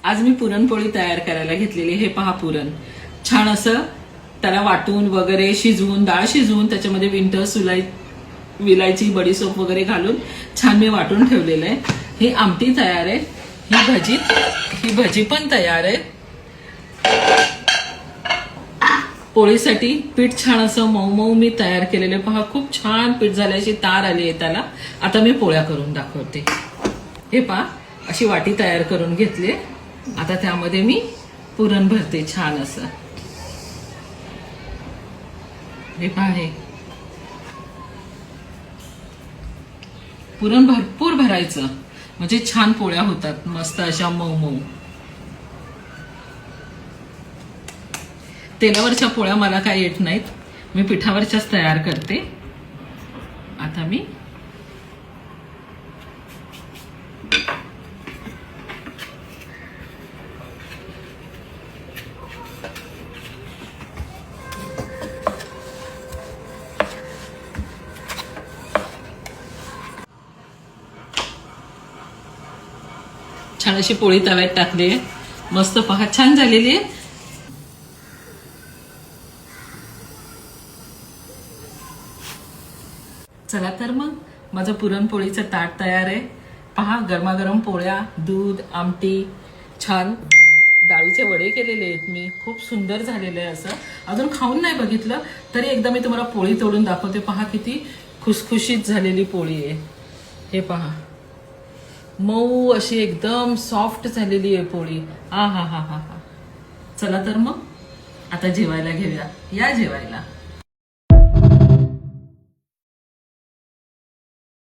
आज मी पुरणपोळी तयार करायला घेतलेली. हे पहा पुरण छान असं त्याला वाटून वगैरे शिजवून डाळ शिजवून त्याच्यामध्ये विलायची बडीसोप वगैरे घालून छान मी वाटून ठेवलेलं आहे. ही आमटी तयार आहे. ही भजी पण तयार आहे. पोळीसाठी पीठ छान असं मऊ मऊ मी तयार केलेले. पहा खूप छान पीठ झाले. अशी तार आली आहे त्याला. आता मी पोळ्या करून दाखवते. हे पहा अशी वाटी तयार करून घेतली. आता त्यामध्ये मी पुरण भरते छान असं. हे पहा हे पुरण भरपूर भरायचं म्हणजे छान पोळ्या होतात मस्त अशा मऊ मऊ. तेलावरच्या पोळ्या मला काय येत नाहीत. मी पिठावरच्याच तयार करते. आता मी छान अशी पोळी तव्यात टाकली. मस्त पहा छान झालेली आहे. चला तर मग माझं पुरणपोळीचं ताट तयार आहे. पहा गरमागरम पोळ्या, दूध, आमटी, छान डाळीचे वडे केलेले आहेत मी. खूप सुंदर झालेलं आहे. असं अजून खाऊन नाही बघितलं तरी एकदा मी तुम्हाला पोळी तोडून दाखवते. पहा किती खुसखुशीत झालेली पोळी आहे. हे पहा मऊ अशी एकदम सॉफ्ट झालेली आहे पोळी. हा हा हा हा हा. चला तर मग आता जेवायला घेऊया. या जेवायला.